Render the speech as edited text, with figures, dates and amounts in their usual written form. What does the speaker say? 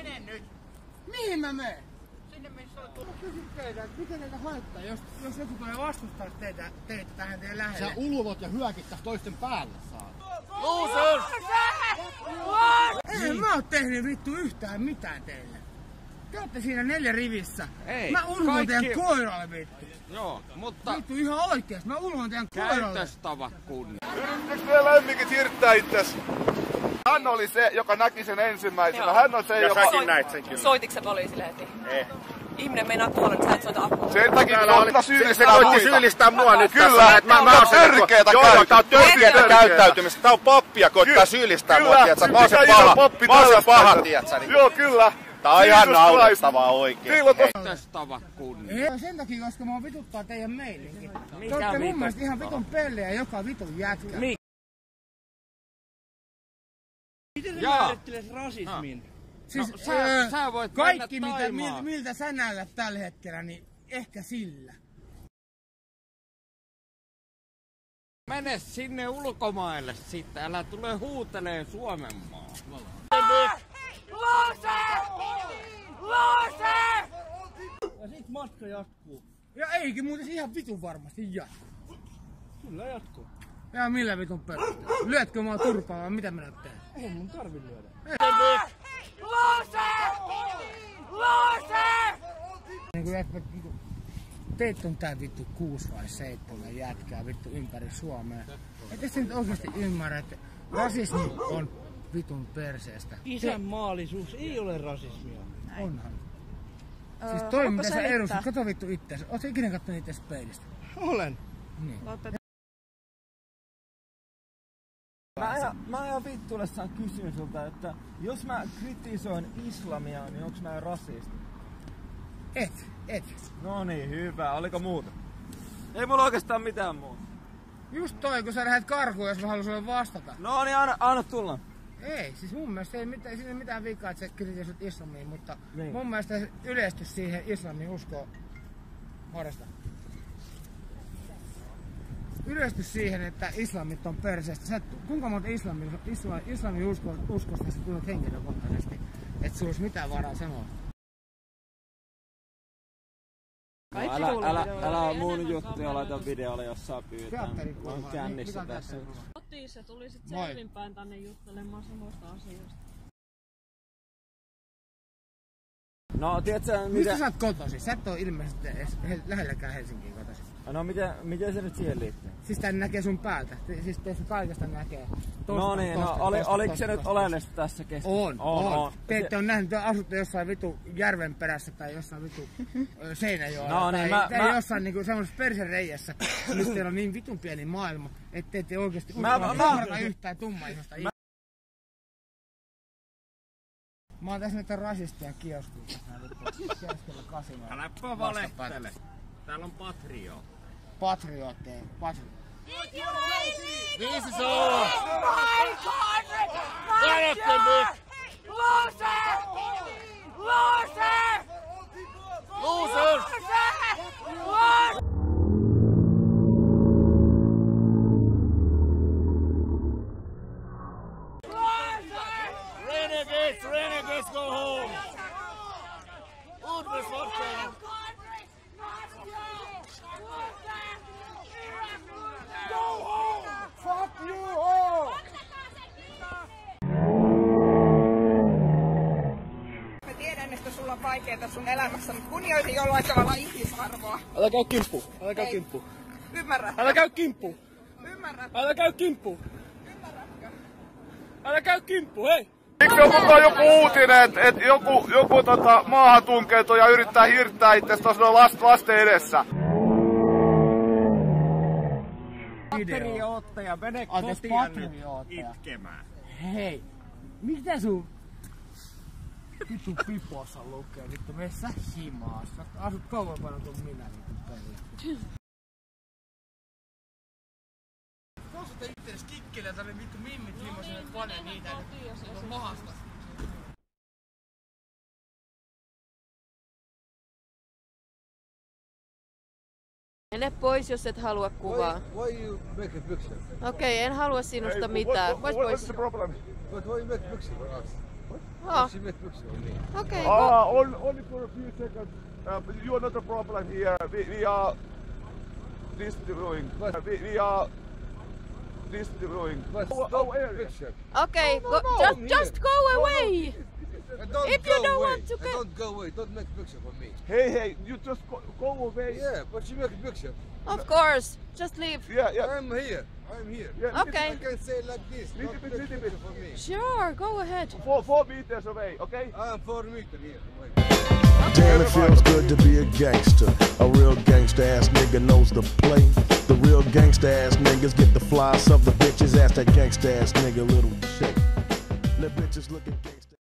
Mene nyt! Mihin mä menen? Sinne missä on tullut. Mä kysyn teitä, että mikä teitä haittaa, jos joku tulee vastustaa teitä tähän teidän lähelle? Sä ulvot ja hyökit tässä toisten päälle saa. Losers! Ei mä oo tehnyt vittu yhtään mitään teille. Te ootte siinä 4 rivissä. Ei, Mä ulvoin teidän koiralle vittu. Joo, mutta Vittu ihan oikeesti, mä ulvoin teidän koiralle. käytöstavat kunnia. Yritittekö vielä lämminkin hirttää itses? Hän oli se, joka näki sen ensimmäisenä. Joo. Hän on se, joka... Säkin näit sen kyllä. Soititko sä poliisille heti? Ei. Ihminen meinaa kuolla, niin sä et soita apua. Sen takia kun syyllistää Sä voitte muita. syyllistää mua nyt Kyllä, tässä, että mä oon se törkeetä tää on törkeetä käyttäytymistä. Tää on pappia, koittaa syyllistää mua, tiiätsä. Mä oon se paha, tiiätsä. Joo, kyllä. Tää on ihan naurettavaa oikein. Käytöstavat kunnia. Ei sen takia, koska mä vituttaa teidän meilinkin. Te ootte mun mielestä ihan vitun pellejä joka vitun jätkä. Miten Jaa. sä määrittelet rasismin? Siis, No, sä voit kaikki mennä Taimaan. miltä sä näytät tällä hetkellä, niin ehkä sillä. Mene sinne ulkomaille sitten, älä tule huutelee Suomen maa. Ja sit matka jatkuu. Ja eikin muuten ihan vitun varmasti jatkuu. Kyllä jatkuu. Ja millä vitun perusteella? Lyötkö mua turpaa vai mitä minä teen? Ei mun tarvi lyödä. Niinku teitä on tää vittu 6 vai 7 jätkää vittu ympäri Suomea. Ette sä nyt oikeesti ymmärrä, että rasismi on vitun perseestä. Isänmaallisuus ei ole rasismia. Onhan. Siis toi mitä sä edustat, kato vittu ittees. Oot sä ikinä kattonut ittees peilistä? Olen. Niin. Mä ihan vittuillessaan kysyn sulta, että jos mä kritisoin islamia, niin onks mä rasisti? Et. No niin, hyvä. Oliko muuta? Ei mulla oikeastaan mitään muuta. Just toi, kun sä lähdet karkuun, jos mä haluan sulle vastata. No niin, anna tulla. Ei, siis mun mielestä ei siinä mitään vikaa, että sä kritisoit islamiin, mutta Niin. mun mielestä yleistys siihen islamin uskoon. Morjesta. Yleistys siihen, että islamit on perseestä. Kuinka monta islamin uskosta sä tunnet henkilökohtaisesti, että sulla olisi mitään varaa sanoa? Älä mun juttuja laita videolle, jos saa pyytää. Mä oon kännissä tässä. Kotiin sä tulisit Moi. selvinpäin tänne juttelemaan samoista asioista. No, tiedätkö, Mistä sä oot kotoisin? Sä et oo ilmeisesti edes lähelläkään Helsinkiin kotoisin. No, miten se nyt siihen liittyy? Siis tän näkee sun päältä. Siis teistä kaikesta näkee. No niin, oliko se nyt oleellista tässä keskustelussa? On. Te ette on nähnyt, te asutte jossain vitu järven perässä tai jossain vitu Seinäjoella. No niin, tai jossain niinku semmoisessa persereijässä. Nyt teillä on niin vitun pieni maailma, ettei te oikeesti uskalla yhtään tummaihosta. Mä oon tässä nyt rasistia kioskilla. Kioskilla kasinoilla. Äläpä valehtele. Täällä on patriootteja. Patriootteja. This is all! Losers! Renegades go home! Uudis Fortuna! Go home! Fuck you all! Mä tiedän, että sulla on vaikeeta sun elämässä, mutta kunnioitin jollain tavalla ihmisarvoa. Älä käy kimppu. Älä käy kimppu. Ymmärrä. Älä käy kimppu. Ymmärrä. Älä käy kimppu. Ymmärrätkö? Älä käy kimppu, hei! Miksi on mukaan joku uutinen, että joku maahan tunkeutuu ja yrittää hirttää itse tuossa lasten edessä? Patriootteja, mene kotiin nyt itkemään. Hei, mitä sun vittu pipossa lukee? Vittu, mene sä himaa. Sä asut kauempana kuin minä vittu pelle. Kosta ittees kikkille tänne vittu mimmit himosen, et pane niitä nyt mahasta. Mene pois, jos et halua kuvaa. Why you make a picture? Okei, en halua sinusta mitään. Pois pois. What's the problem? But why you make a picture for us? Oh. Okay. Only for a few seconds. You are not a problem here. We are destroying. We are destroying. Our area. Okay. Just go away. If you don't want to don't go away. Don't make picture for me. Hey, you just go away. Yeah, but you make a picture. Of course. Just leave. Yeah. I'm here. Yeah, Okay. I can say like this. Little Don't bit. make picture for me. Sure, go ahead. 4 meters away, okay? I'm 4 meters here. Damn, it feels good to be a gangster. A real gangster ass nigga knows the play. The real gangster ass niggas get the flies of the bitches. Ask that gangster ass nigga little shit. The bitches look at gangster.